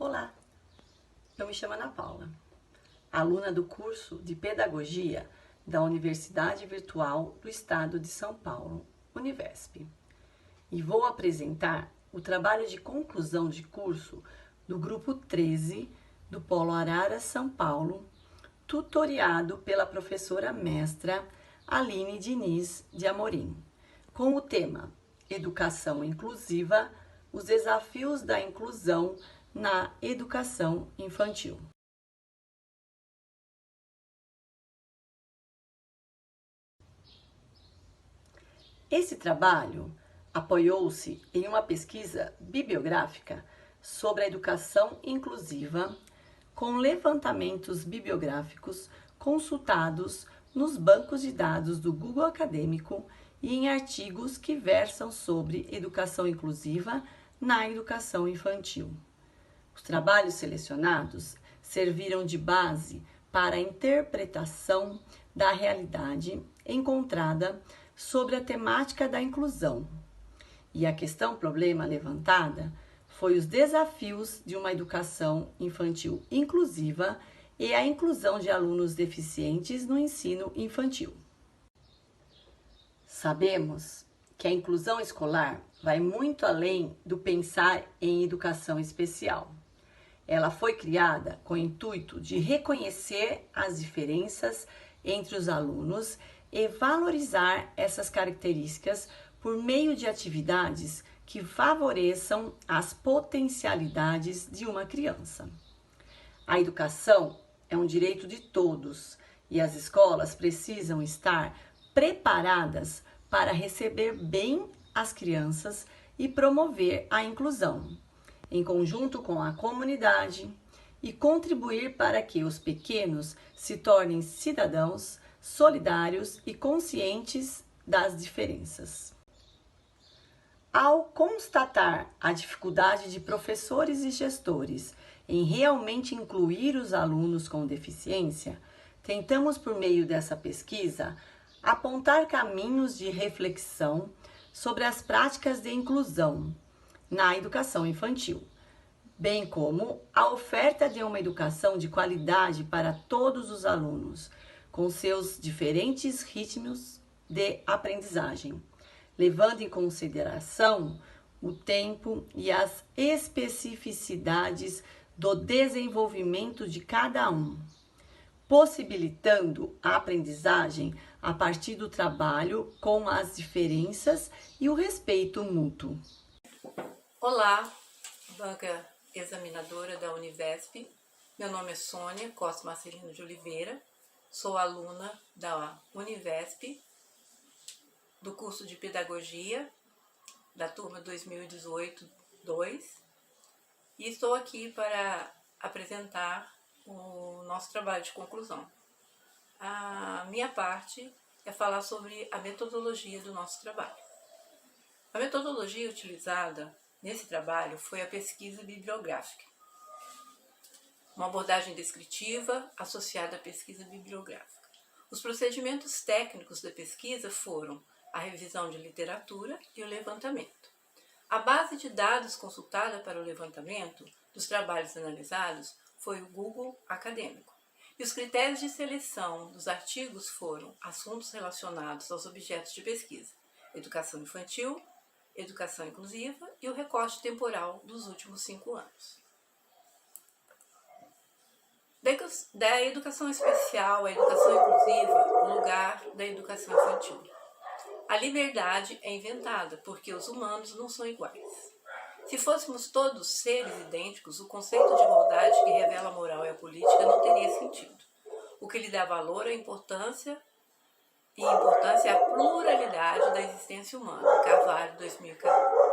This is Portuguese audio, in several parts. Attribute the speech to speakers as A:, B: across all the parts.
A: Olá, eu me chamo Ana Paula, aluna do curso de Pedagogia da Universidade Virtual do Estado de São Paulo, Univesp, e vou apresentar o trabalho de conclusão de curso do Grupo 13 do Polo Araras, São Paulo, tutoriado pela professora mestra Aline Diniz de Amorim, com o tema Educação Inclusiva, os desafios da inclusão na educação infantil. Esse trabalho apoiou-se em uma pesquisa bibliográfica sobre a educação inclusiva, com levantamentos bibliográficos consultados nos bancos de dados do Google Acadêmico e em artigos que versam sobre educação inclusiva na educação infantil. Os trabalhos selecionados serviram de base para a interpretação da realidade encontrada sobre a temática da inclusão. E a questão-problema levantada foi os desafios de uma educação infantil inclusiva e a inclusão de alunos deficientes no ensino infantil. Sabemos que a inclusão escolar vai muito além do pensar em educação especial. Ela foi criada com o intuito de reconhecer as diferenças entre os alunos e valorizar essas características por meio de atividades que favoreçam as potencialidades de uma criança. A educação é um direito de todos e as escolas precisam estar preparadas para receber bem as crianças e promover a inclusão, em conjunto com a comunidade, e contribuir para que os pequenos se tornem cidadãos solidários e conscientes das diferenças. Ao constatar a dificuldade de professores e gestores em realmente incluir os alunos com deficiência, tentamos, por meio dessa pesquisa, apontar caminhos de reflexão sobre as práticas de inclusão na educação infantil, bem como a oferta de uma educação de qualidade para todos os alunos, com seus diferentes ritmos de aprendizagem, levando em consideração o tempo e as especificidades do desenvolvimento de cada um, possibilitando a aprendizagem a partir do trabalho com as diferenças e o respeito mútuo.
B: Olá, banca examinadora da Univesp. Meu nome é Sônia Costa Marcelino de Oliveira, sou aluna da Univesp, do curso de Pedagogia, da turma 2018-2, e estou aqui para apresentar o nosso trabalho de conclusão. A minha parte é falar sobre a metodologia do nosso trabalho. A metodologia utilizada nesse trabalho foi a pesquisa bibliográfica, uma abordagem descritiva associada à pesquisa bibliográfica. Os procedimentos técnicos da pesquisa foram a revisão de literatura e o levantamento. A base de dados consultada para o levantamento dos trabalhos analisados foi o Google Acadêmico. E os critérios de seleção dos artigos foram assuntos relacionados aos objetos de pesquisa, educação infantil, educação inclusiva e o recorte temporal dos últimos 5 anos. Da educação especial à educação inclusiva, o lugar da educação infantil. A liberdade é inventada, porque os humanos não são iguais. Se fôssemos todos seres idênticos, o conceito de igualdade que revela a moral e a política não teria sentido. O que lhe dá valor é a importância é a pluralidade da existência humana. Carvalho, 2014.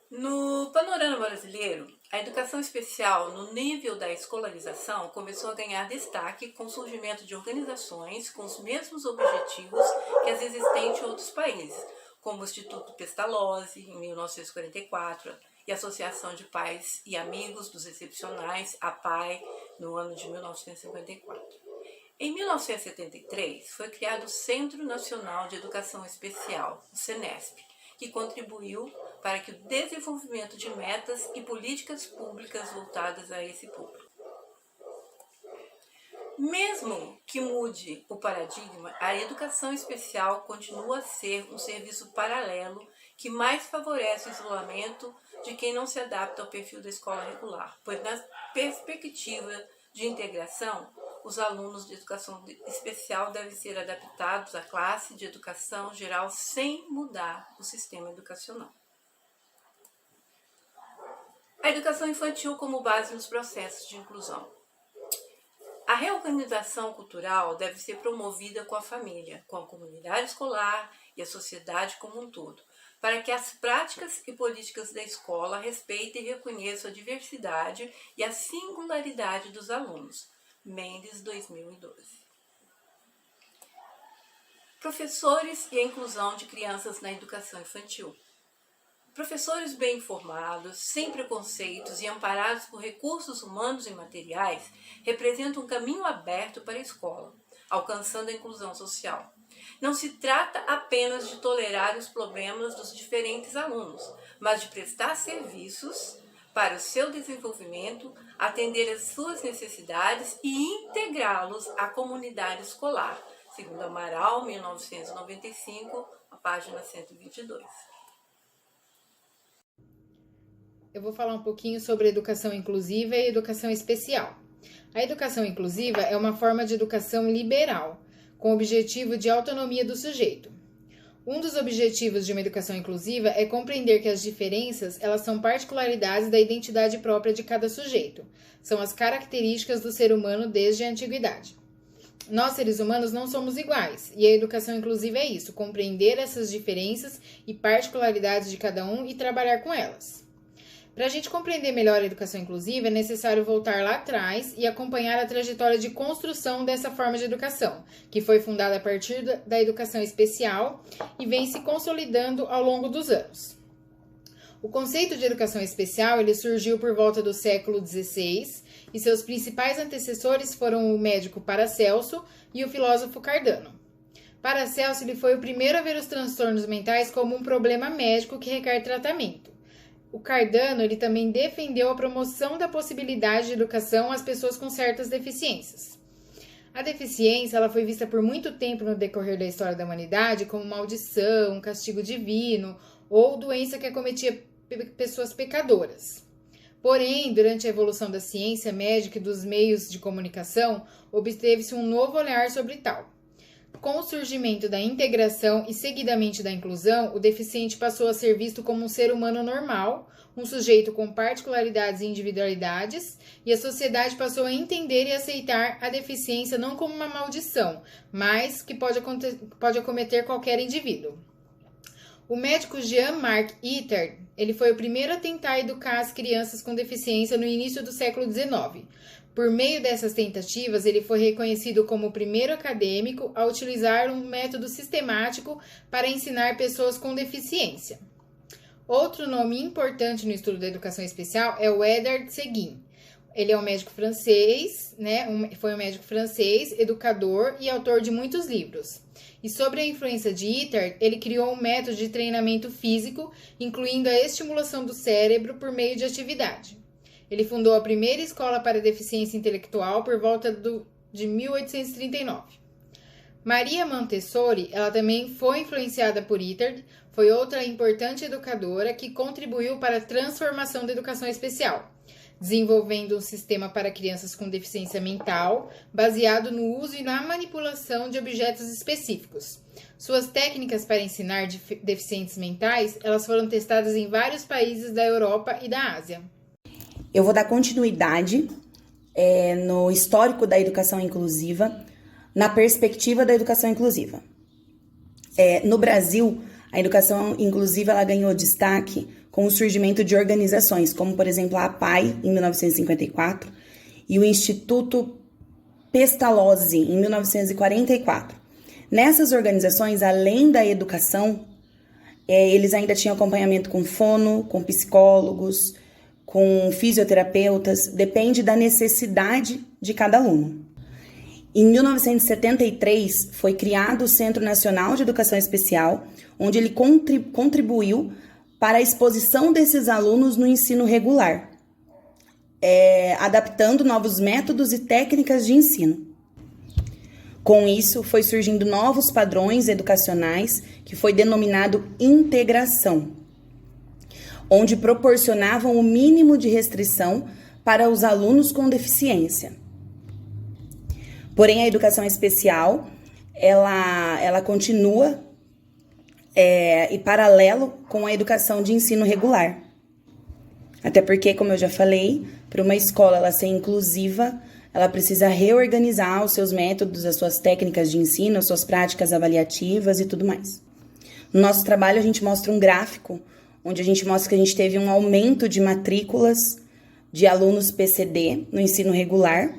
B: No panorama brasileiro, a educação especial no nível da escolarização começou a ganhar destaque com o surgimento de organizações com os mesmos objetivos que as existentes em outros países, como o Instituto Pestalozzi, em 1944, e a Associação de Pais e Amigos dos Excepcionais, APAE, no ano de 1954. Em 1973, foi criado o Centro Nacional de Educação Especial, o CENESP, que contribuiu para que o desenvolvimento de metas e políticas públicas voltadas a esse público. Mesmo que mude o paradigma, a educação especial continua a ser um serviço paralelo que mais favorece o isolamento de quem não se adapta ao perfil da escola regular, pois na perspectiva de integração, os alunos de educação especial devem ser adaptados à classe de educação geral sem mudar o sistema educacional. A educação infantil como base nos processos de inclusão. A reorganização cultural deve ser promovida com a família, com a comunidade escolar e a sociedade como um todo, para que as práticas e políticas da escola respeitem e reconheçam a diversidade e a singularidade dos alunos. Mendes, 2012. Professores e a inclusão de crianças na educação infantil. Professores bem informados, sem preconceitos e amparados por recursos humanos e materiais representam um caminho aberto para a escola, alcançando a inclusão social. Não se trata apenas de tolerar os problemas dos diferentes alunos, mas de prestar serviços para o seu desenvolvimento, atender às suas necessidades e integrá-los à comunidade escolar, segundo Amaral, 1995, a página 122.
C: Eu vou falar um pouquinho sobre educação inclusiva e educação especial. A educação inclusiva é uma forma de educação liberal, com o objetivo de autonomia do sujeito. Um dos objetivos de uma educação inclusiva é compreender que as diferenças, elas são particularidades da identidade própria de cada sujeito. São as características do ser humano desde a antiguidade. Nós, seres humanos, não somos iguais, e a educação inclusiva é isso, compreender essas diferenças e particularidades de cada um e trabalhar com elas. Para a gente compreender melhor a educação inclusiva, é necessário voltar lá atrás e acompanhar a trajetória de construção dessa forma de educação, que foi fundada a partir da educação especial e vem se consolidando ao longo dos anos. O conceito de educação especial ele surgiu por volta do século XVI e seus principais antecessores foram o médico Paracelso e o filósofo Cardano. Paracelso ele foi o primeiro a ver os transtornos mentais como um problema médico que requer tratamento. O Cardano ele também defendeu a promoção da possibilidade de educação às pessoas com certas deficiências. A deficiência ela foi vista por muito tempo no decorrer da história da humanidade como maldição, castigo divino ou doença que acometia pessoas pecadoras. Porém, durante a evolução da ciência médica e dos meios de comunicação, obteve-se um novo olhar sobre tal. Com o surgimento da integração e seguidamente da inclusão, o deficiente passou a ser visto como um ser humano normal, um sujeito com particularidades e individualidades, e a sociedade passou a entender e aceitar a deficiência não como uma maldição, mas que pode acometer qualquer indivíduo. O médico Jean-Marc Itard, ele foi o primeiro a tentar educar as crianças com deficiência no início do século XIX. Por meio dessas tentativas, ele foi reconhecido como o primeiro acadêmico a utilizar um método sistemático para ensinar pessoas com deficiência. Outro nome importante no estudo da educação especial é o Edward Seguin. Ele é um médico francês, foi um médico francês, educador e autor de muitos livros. E sobre a influência de Itard, ele criou um método de treinamento físico, incluindo a estimulação do cérebro por meio de atividade. Ele fundou a primeira escola para deficiência intelectual por volta de 1839. Maria Montessori, ela também foi influenciada por Itard, foi outra importante educadora que contribuiu para a transformação da educação especial, desenvolvendo um sistema para crianças com deficiência mental, baseado no uso e na manipulação de objetos específicos. Suas técnicas para ensinar deficientes mentais, elas foram testadas em vários países da Europa e da Ásia.
D: Eu vou dar continuidade no histórico da educação inclusiva, na perspectiva da educação inclusiva. No Brasil, a educação inclusiva ela ganhou destaque com o surgimento de organizações, como, por exemplo, a APAE, em 1954, e o Instituto Pestalozzi, em 1944. Nessas organizações, além da educação, eles ainda tinham acompanhamento com fono, com psicólogos, com fisioterapeutas, depende da necessidade de cada aluno. Em 1973, foi criado o Centro Nacional de Educação Especial, onde ele contribuiu para a exposição desses alunos no ensino regular, adaptando novos métodos e técnicas de ensino. Com isso, foi surgindo novos padrões educacionais, que foi denominado integração, onde proporcionavam o mínimo de restrição para os alunos com deficiência. Porém, a educação especial, ela continua em paralelo com a educação de ensino regular. Até porque, como eu já falei, para uma escola ela ser inclusiva, ela precisa reorganizar os seus métodos, as suas técnicas de ensino, as suas práticas avaliativas e tudo mais. No nosso trabalho, a gente mostra um gráfico, onde a gente mostra que a gente teve um aumento de matrículas de alunos PCD no ensino regular.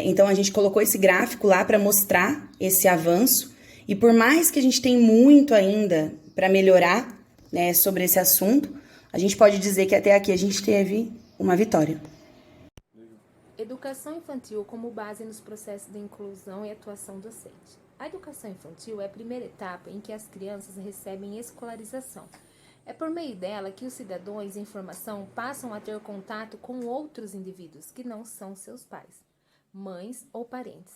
D: Então, a gente colocou esse gráfico lá para mostrar esse avanço. E por mais que a gente tenha muito ainda para melhorar, né, sobre esse assunto, a gente pode dizer que até aqui a gente teve uma vitória.
E: Educação infantil como base nos processos de inclusão e atuação docente. A educação infantil é a primeira etapa em que as crianças recebem escolarização. É por meio dela que os cidadãos em formação passam a ter contato com outros indivíduos que não são seus pais, mães ou parentes.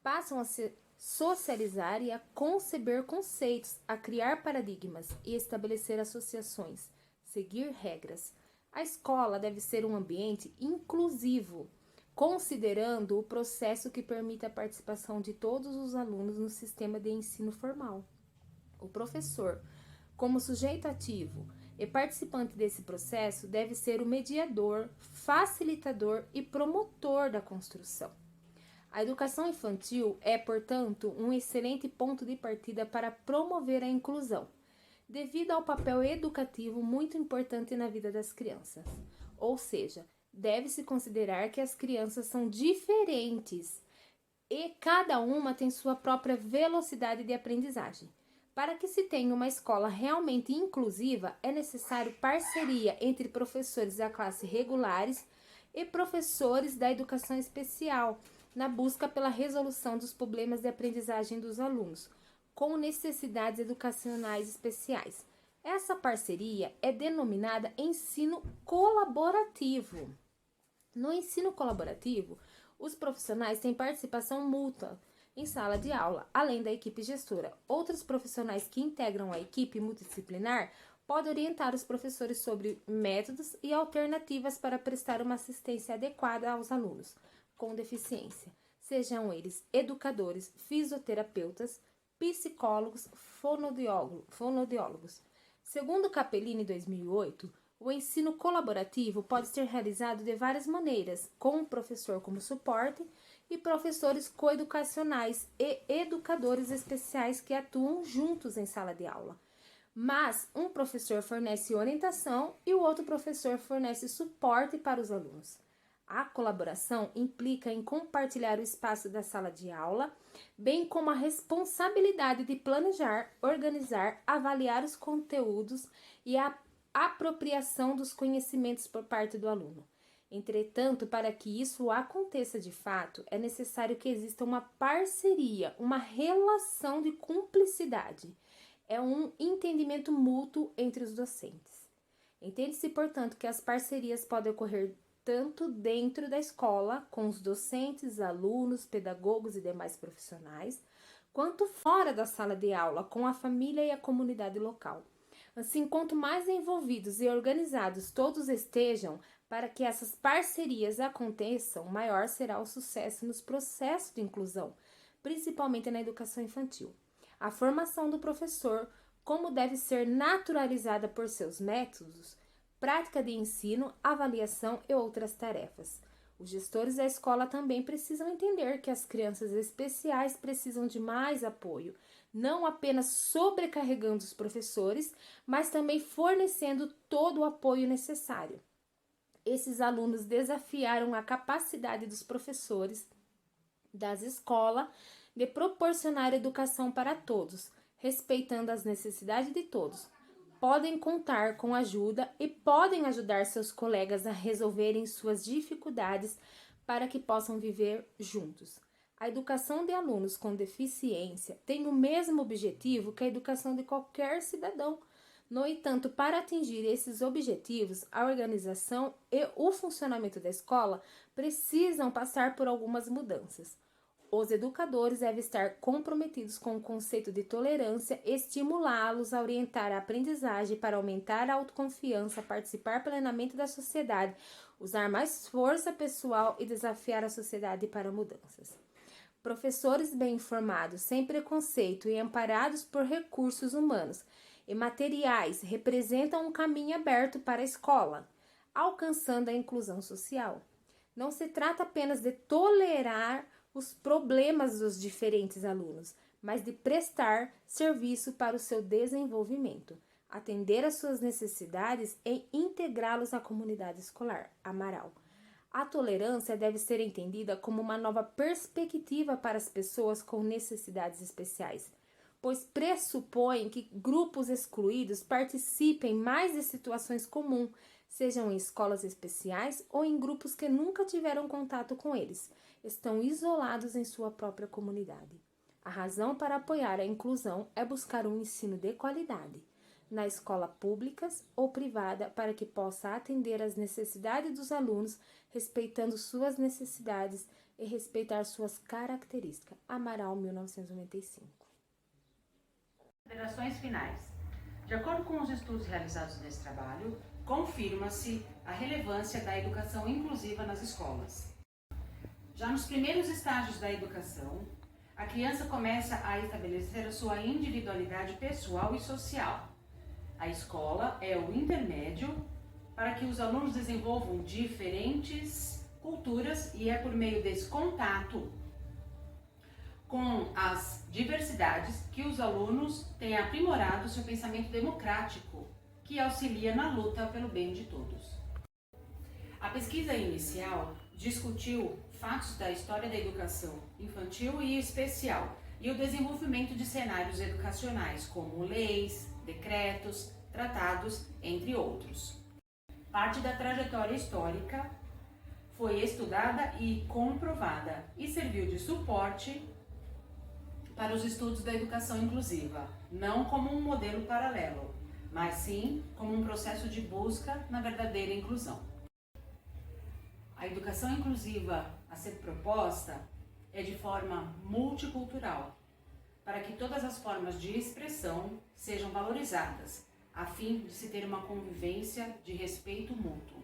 E: Passam a se socializar e a conceber conceitos, a criar paradigmas e estabelecer associações, seguir regras. A escola deve ser um ambiente inclusivo, considerando o processo que permite a participação de todos os alunos no sistema de ensino formal. O professor, como sujeito ativo e participante desse processo, deve ser o mediador, facilitador e promotor da construção. A educação infantil é, portanto, um excelente ponto de partida para promover a inclusão, devido ao papel educativo muito importante na vida das crianças. Ou seja, deve-se considerar que as crianças são diferentes e cada uma tem sua própria velocidade de aprendizagem. Para que se tenha uma escola realmente inclusiva, é necessário parceria entre professores da classe regulares e professores da educação especial, na busca pela resolução dos problemas de aprendizagem dos alunos, com necessidades educacionais especiais. Essa parceria é denominada ensino colaborativo. No ensino colaborativo, os profissionais têm participação mútua em sala de aula, além da equipe gestora. Outros profissionais que integram a equipe multidisciplinar podem orientar os professores sobre métodos e alternativas para prestar uma assistência adequada aos alunos com deficiência, sejam eles educadores, fisioterapeutas, psicólogos, fonoaudiólogos. Segundo Capellini, 2008, o ensino colaborativo pode ser realizado de várias maneiras, com o professor como suporte e professores coeducacionais e educadores especiais que atuam juntos em sala de aula. Mas um professor fornece orientação e o outro professor fornece suporte para os alunos. A colaboração implica em compartilhar o espaço da sala de aula, bem como a responsabilidade de planejar, organizar, avaliar os conteúdos e a apropriação dos conhecimentos por parte do aluno. Entretanto, para que isso aconteça de fato, é necessário que exista uma parceria, uma relação de cumplicidade. É um entendimento mútuo entre os docentes. Entende-se, portanto, que as parcerias podem ocorrer tanto dentro da escola, com os docentes, alunos, pedagogos e demais profissionais, quanto fora da sala de aula, com a família e a comunidade local. Assim, quanto mais envolvidos e organizados todos estejam para que essas parcerias aconteçam, maior será o sucesso nos processos de inclusão, principalmente na educação infantil. A formação do professor, como deve ser naturalizada por seus métodos, prática de ensino, avaliação e outras tarefas. Os gestores da escola também precisam entender que as crianças especiais precisam de mais apoio, não apenas sobrecarregando os professores, mas também fornecendo todo o apoio necessário. Esses alunos desafiaram a capacidade dos professores das escolas de proporcionar educação para todos, respeitando as necessidades de todos. Podem contar com ajuda e podem ajudar seus colegas a resolverem suas dificuldades para que possam viver juntos. A educação de alunos com deficiência tem o mesmo objetivo que a educação de qualquer cidadão. No entanto, para atingir esses objetivos, a organização e o funcionamento da escola precisam passar por algumas mudanças. Os educadores devem estar comprometidos com o conceito de tolerância, estimulá-los a orientar a aprendizagem para aumentar a autoconfiança, participar plenamente da sociedade, usar mais força pessoal e desafiar a sociedade para mudanças. Professores bem informados, sem preconceito e amparados por recursos humanos e materiais representam um caminho aberto para a escola, alcançando a inclusão social. Não se trata apenas de tolerar os problemas dos diferentes alunos, mas de prestar serviço para o seu desenvolvimento, atender às suas necessidades e integrá-los à comunidade escolar. Amaral. A tolerância deve ser entendida como uma nova perspectiva para as pessoas com necessidades especiais, pois pressupõe que grupos excluídos participem mais de situações comuns, sejam em escolas especiais ou em grupos que nunca tiveram contato com eles, estão isolados em sua própria comunidade. A razão para apoiar a inclusão é buscar um ensino de qualidade, na escola pública ou privada, para que possa atender às necessidades dos alunos, respeitando suas necessidades e respeitar suas características. Amaral, 1995.
F: Considerações finais. De acordo com os estudos realizados nesse trabalho, confirma-se a relevância da educação inclusiva nas escolas. Já nos primeiros estágios da educação, a criança começa a estabelecer a sua individualidade pessoal e social. A escola é o intermédio para que os alunos desenvolvam diferentes culturas e é por meio desse contato com as diversidades que os alunos têm aprimorado seu pensamento democrático, que auxilia na luta pelo bem de todos. A pesquisa inicial discutiu fatos da história da educação infantil e especial e o desenvolvimento de cenários educacionais, como leis, decretos, tratados, entre outros. Parte da trajetória histórica foi estudada e comprovada e serviu de suporte para os estudos da educação inclusiva, não como um modelo paralelo, mas sim como um processo de busca na verdadeira inclusão. A educação inclusiva a ser proposta é de forma multicultural, para que todas as formas de expressão sejam valorizadas, a fim de se ter uma convivência de respeito mútuo.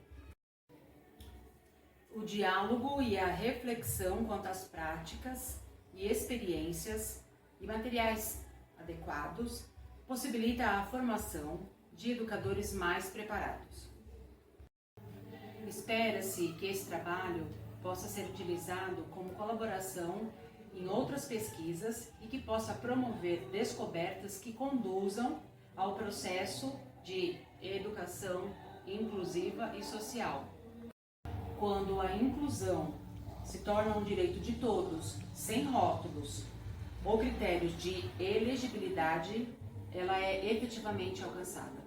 F: O diálogo e a reflexão quanto às práticas e experiências e materiais adequados possibilita a formação de educadores mais preparados. Espera-se que esse trabalho possa ser utilizado como colaboração em outras pesquisas e que possa promover descobertas que conduzam ao processo de educação inclusiva e social. Quando a inclusão se torna um direito de todos, sem rótulos ou critérios de elegibilidade, ela é efetivamente alcançada.